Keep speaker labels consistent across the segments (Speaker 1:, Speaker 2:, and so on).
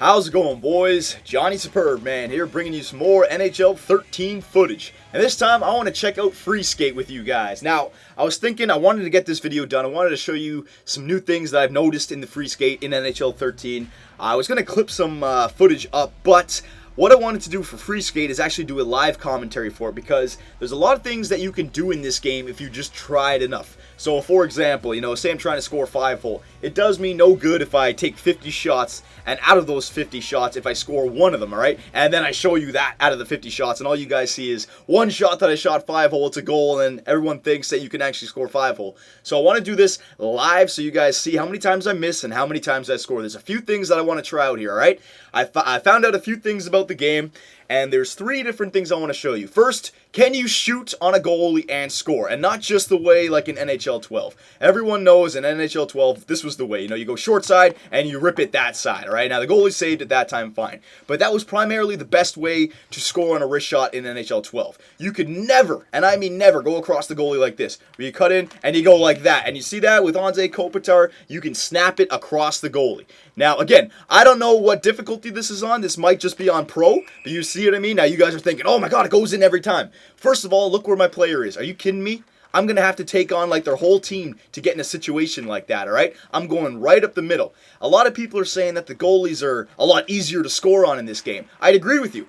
Speaker 1: How's it going, boys? Johnny Superbman here, bringing you some more NHL 13 footage. And this time, I want to check out Free Skate with you guys. Now, I was thinking I wanted to get this video done. I wanted to show you some new things that I've noticed in the Free Skate in NHL 13. I was going to clip some footage up, but what I wanted to do for Free Skate is actually do a live commentary for it, because there's a lot of things that you can do in this game if you just try it enough. So, for example, say I'm trying to score 5-hole. It does me no good if I take 50 shots, and out of those 50 shots, if I score one of them, alright? And then I show you that out of the 50 shots, and all you guys see is one shot that I shot 5-hole, it's a goal, and everyone thinks that you can actually score 5-hole. So I want to do this live so you guys see how many times I miss and how many times I score. There's a few things that I want to try out here, alright? I found out a few things about the game, and there's 3 different things I want to show you. First, can you shoot on a goalie and score? And not just the way like in NHL 12. Everyone knows in NHL 12, this was the way. You go short side and you rip it that side, all right? Now, the goalie saved at that time, fine. But that was primarily the best way to score on a wrist shot in NHL 12. You could never, and I mean never, go across the goalie like this, where you cut in and you go like that. And you see that with Anze Kopitar, you can snap it across the goalie. Now, again, I don't know what difficulty this is on. This might just be on pro, but you see what I mean? Now, you guys are thinking, oh my god, it goes in every time. First of all, look where my player is. Are you kidding me? I'm going to have to take on like their whole team to get in a situation like that, all right? I'm going right up the middle. A lot of people are saying that the goalies are a lot easier to score on in this game. I'd agree with you.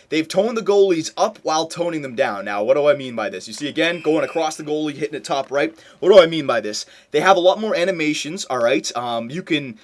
Speaker 1: They've toned the goalies up while toning them down. Now, what do I mean by this? You see, again, going across the goalie, hitting it top right. What do I mean by this? They have a lot more animations, all right? You can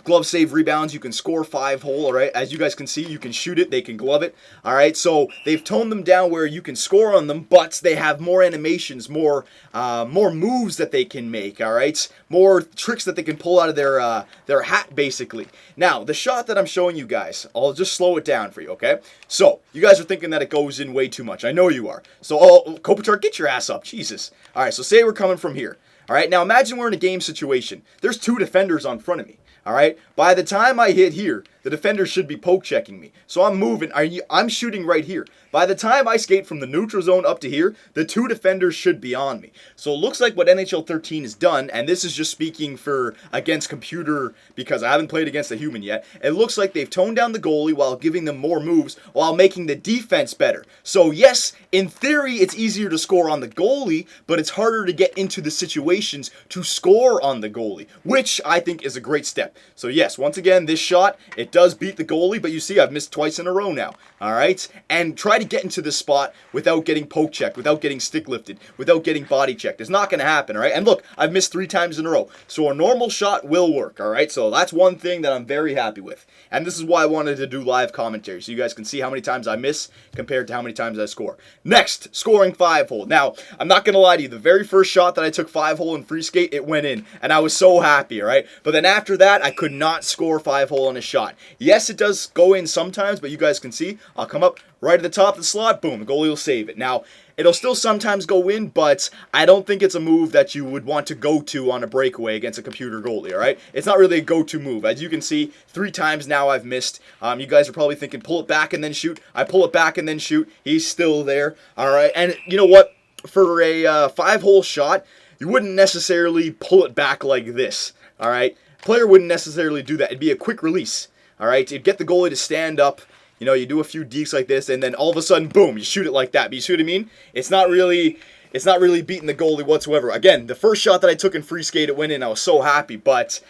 Speaker 1: glove save rebounds. You can score 5-hole, all right? As you guys can see, you can shoot it. They can glove it, all right? So they've toned them down where you can score on them, but they have more animations, more moves that they can make, all right? More tricks that they can pull out of their hat, basically. Now, the shot that I'm showing you guys, I'll just slow it down for you, okay? So, you guys are thinking that it goes in way too much. I know you are. So, Kopitar, get your ass up. Jesus. All right, so say we're coming from here. All right, now imagine we're in a game situation. There's 2 defenders on front of me. All right, by the time I hit here, the defender should be poke checking me. So I'm moving, I'm shooting right here. By the time I skate from the neutral zone up to here, the 2 defenders should be on me. So it looks like what NHL 13 has done, and this is just speaking for against computer because I haven't played against a human yet. It looks like they've toned down the goalie while giving them more moves while making the defense better. So yes, in theory, it's easier to score on the goalie, but it's harder to get into the situations to score on the goalie, which I think is a great step. So yes, once again, this shot, it does beat the goalie, but you see I've missed twice in a row now, all right? And try to get into this spot without getting poke checked, without getting stick lifted, without getting body checked. It's not going to happen, all right? And look, I've missed 3 times in a row. So a normal shot will work, all right? So that's one thing that I'm very happy with. And this is why I wanted to do live commentary, so you guys can see how many times I miss compared to how many times I score. Next, scoring 5-hole. Now, I'm not going to lie to you. The very first shot that I took 5-hole in Free Skate, it went in. And I was so happy, all right? But then after that, I could not score 5-hole on a shot. Yes, it does go in sometimes, but you guys can see, I'll come up right at the top of the slot, boom, the goalie will save it. Now, it'll still sometimes go in, but I don't think it's a move that you would want to go to on a breakaway against a computer goalie, all right? It's not really a go-to move. As you can see, 3 times now I've missed. You guys are probably thinking, pull it back and then shoot. I pull it back and then shoot. He's still there, all right? And you know what? For a 5-hole shot, you wouldn't necessarily pull it back like this, all right? Player wouldn't necessarily do that. It'd be a quick release, all right? You'd get the goalie to stand up. You do a few dekes like this, and then all of a sudden, boom, you shoot it like that. But you see what I mean? It's not really beating the goalie whatsoever. Again, the first shot that I took in Free Skate, it went in. I was so happy, but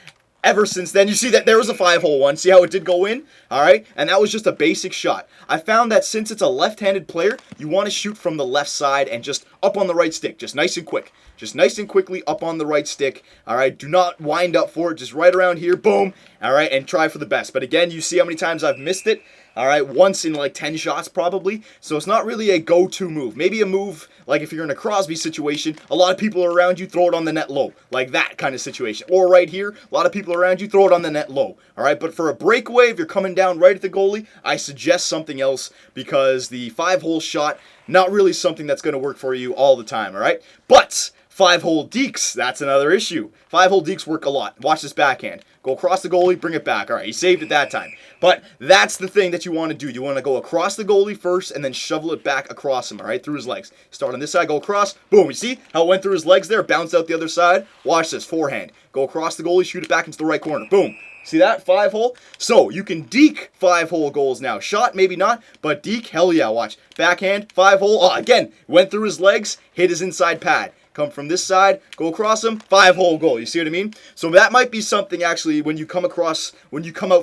Speaker 1: ever since then, you see that there was a 5-hole one. See how it did go in? All right? And that was just a basic shot. I found that since it's a left-handed player, you want to shoot from the left side and just up on the right stick, just nice and quick. Just nice and quickly up on the right stick, all right? Do not wind up for it. Just right around here, boom, all right? And try for the best. But again, you see how many times I've missed it, all right? Once in like 10 shots probably. So it's not really a go-to move. Maybe a move, like if you're in a Crosby situation, a lot of people are around you, throw it on the net low. Like that kind of situation. Or right here, a lot of people around you, throw it on the net low, all right? But for a breakaway, if you're coming down right at the goalie, I suggest something else because the 5-hole shot, not really something that's going to work for you all the time, all right? But 5-hole dekes, that's another issue. 5-hole dekes work a lot. Watch this backhand. Go across the goalie, bring it back. All right, he saved it that time. But that's the thing that you want to do. You want to go across the goalie first and then shovel it back across him, all right, through his legs. Start on this side, go across. Boom, you see how it went through his legs there? Bounced out the other side. Watch this, forehand. Go across the goalie, shoot it back into the right corner. Boom. See that? 5-hole. So you can deke 5-hole goals now. Shot, maybe not, but deke, hell yeah. Watch. Backhand, 5-hole. Oh, again, went through his legs, hit his inside pad. Come from this side, go across him, 5-hole goal. You see what I mean? So that might be something actually when you come out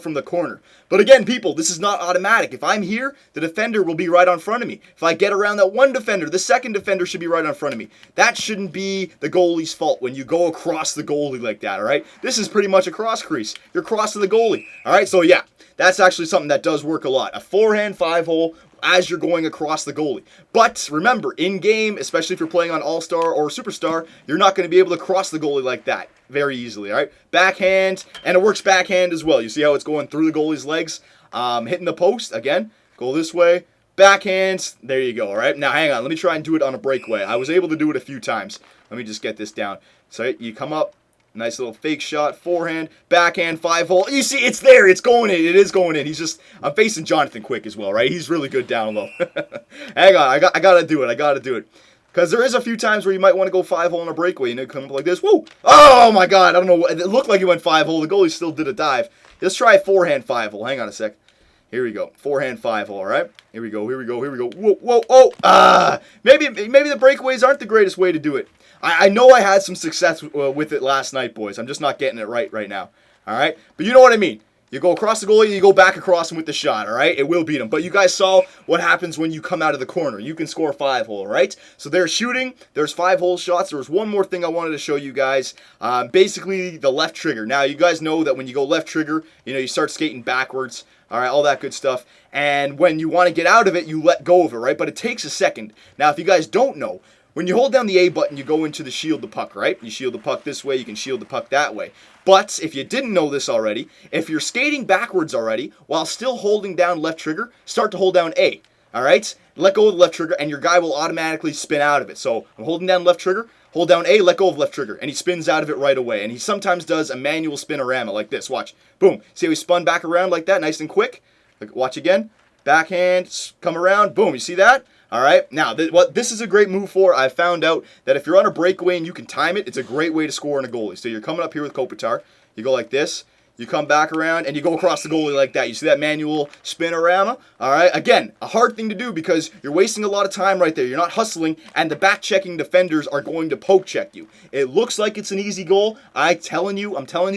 Speaker 1: from the corner. But again, people, this is not automatic. If I'm here, the defender will be right on front of me. If I get around that one defender, the second defender should be right on front of me. That shouldn't be the goalie's fault when you go across the goalie like that, all right? This is pretty much a cross crease. You're crossing the goalie, all right? So yeah, that's actually something that does work a lot. A forehand 5-hole as you're going across the goalie. But remember, in game, especially if you're playing on All-Star or Superstar, you're not going to be able to cross the goalie like that very easily, all right? Backhand, and it works backhand as well. You see how it's going through the goalie's legs? Hitting the post, again, go this way, backhand, there you go, all right? Now, hang on, let me try and do it on a breakaway. I was able to do it a few times. Let me just get this down. So you come up, nice little fake shot, forehand, backhand, 5-hole. You see, it's there. It's going in. It is going in. I'm facing Jonathan Quick as well, right? He's really good down low. Hang on. I got to do it. I got to do it. Because there is a few times where you might want to go 5-hole on a breakaway. And it come up like this. Woo! Oh, my God. I don't know. It looked like he went 5-hole. The goalie still did a dive. Let's try a forehand 5-hole. Hang on a sec. Here we go. Forehand 5-hole, all right? Here we go. Here we go. Here we go. Whoa, whoa, oh! Maybe the breakaways aren't the greatest way to do it. I know I had some success with it last night, boys. I'm just not getting it right now. All right? But you know what I mean. You go across the goalie, you go back across him with the shot, all right? It will beat him. But you guys saw what happens when you come out of the corner. You can score 5-hole, right? So there's shooting. There's 5-hole shots. There was one more thing I wanted to show you guys. Basically, the left trigger. Now, you guys know that when you go left trigger, you start skating backwards. All right, all that good stuff. And when you want to get out of it, you let go of it, right? But it takes a second. Now, if you guys don't know, when you hold down the A button, you go into the shield the puck, right? You shield the puck this way, you can shield the puck that way. But if you didn't know this already, if you're skating backwards already, while still holding down left trigger, start to hold down A, all right? Let go of the left trigger, and your guy will automatically spin out of it. So I'm holding down left trigger, hold down A, let go of left trigger, and he spins out of it right away. And he sometimes does a manual spinarama like this. Watch. Boom. See how he spun back around like that, nice and quick? Watch again. Backhand, come around. Boom. You see that? All right, now what this is a great move for. I found out that if you're on a breakaway and you can time it, it's a great way to score on a goalie. So you're coming up here with Kopitar, you go like this, you come back around, and you go across the goalie like that. You see that manual spinarama? All right, again, a hard thing to do because you're wasting a lot of time right there. You're not hustling, and the back-checking defenders are going to poke check you. It looks like it's an easy goal. I'm telling you,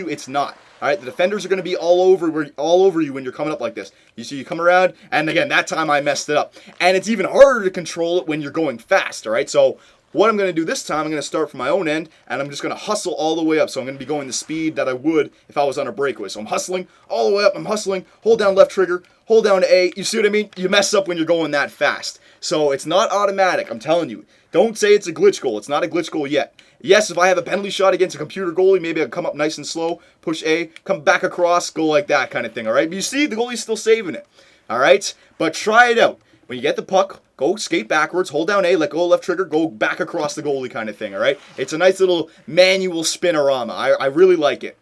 Speaker 1: it's not. All right, the defenders are going to be all over you when you're coming up like this. You see, you come around, and again, that time I messed it up. And it's even harder to control it when you're going fast, all right? So what I'm going to do this time, I'm going to start from my own end, and I'm just going to hustle all the way up. So I'm going to be going the speed that I would if I was on a breakaway. So I'm hustling all the way up. I'm hustling. Hold down left trigger. Hold down A. You see what I mean? You mess up when you're going that fast. So it's not automatic. I'm telling you. Don't say it's a glitch goal. It's not a glitch goal yet. Yes, if I have a penalty shot against a computer goalie, maybe I'll come up nice and slow, push A, come back across, go like that kind of thing, all right? But you see, the goalie's still saving it, all right? But try it out. When you get the puck, go skate backwards, hold down A, let go of left trigger, go back across the goalie kind of thing, all right? It's a nice little manual spinarama. I really like it.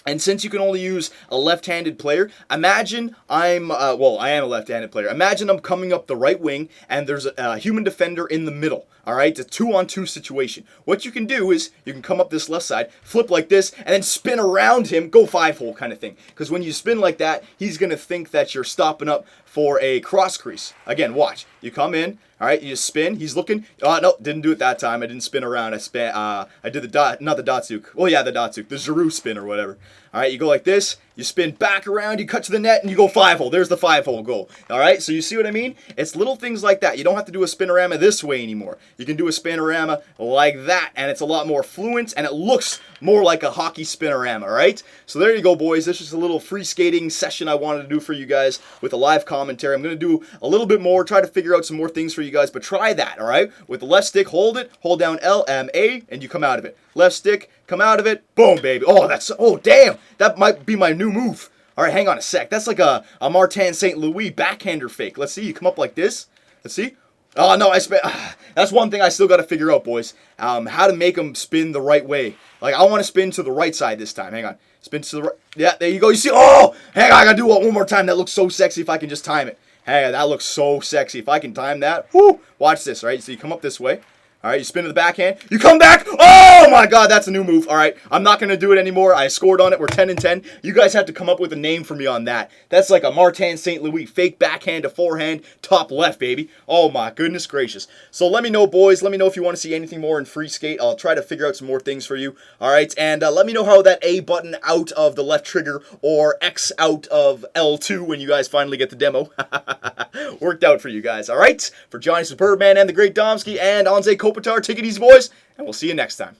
Speaker 1: And since you can only use a left-handed player, imagine I am a left-handed player. Imagine I'm coming up the right wing, and there's a human defender in the middle. All right, it's a 2-on-2 situation. What you can do is you can come up this left side, flip like this, and then spin around him, go 5-hole kind of thing. Because when you spin like that, he's going to think that you're stopping up for a cross crease. Again, watch. You come in, all right, you just spin. He's looking. No, didn't do it that time. I didn't spin around. I did the dot, not the Datsuk. Well, yeah, the Datsuk, the Giroux spin or whatever. All right, you go like this. You spin back around, you cut to the net, and you go 5-hole. There's the 5-hole goal. All right, so you see what I mean? It's little things like that. You don't have to do a spinorama this way anymore. You can do a spinorama like that, and it's a lot more fluent, and it looks more like a hockey spinorama, all right? So there you go, boys. This is a little free skating session I wanted to do for you guys with a live commentary. I'm going to do a little bit more, try to figure out some more things for you guys, but try that, all right? With the left stick, hold it, hold down L, M, A, and you come out of it. Left stick, come out of it, boom, baby. Oh, damn, that might be my new move. All right, hang on a sec. That's like a Martin St. Louis backhander fake. Let's see, you come up like this. Let's see. Oh, no, that's one thing I still got to figure out, boys. How to make them spin the right way. Like, I want to spin to the right side this time. Hang on. Spin to the right. Yeah, there you go. You see? Oh! Hang on, I got to do it one more time. That looks so sexy if I can just time it. Hey, that looks so sexy. If I can time that, whoo! Watch this, right? So you come up this way. All right, you spin to the backhand. You come back. Oh, my God, that's a new move. All right, I'm not going to do it anymore. I scored on it. We're 10 and 10. You guys have to come up with a name for me on that. That's like a Martin St. Louis fake backhand to forehand, top left, baby. Oh, my goodness gracious. So let me know, boys. Let me know if you want to see anything more in Free Skate. I'll try to figure out some more things for you. All right, and let me know how that A button out of the left trigger or X out of L2 when you guys finally get the demo worked out for you guys. All right, for Johnny Superbman and the great Domski and Anze Kopitar, take it easy, boys, and we'll see you next time.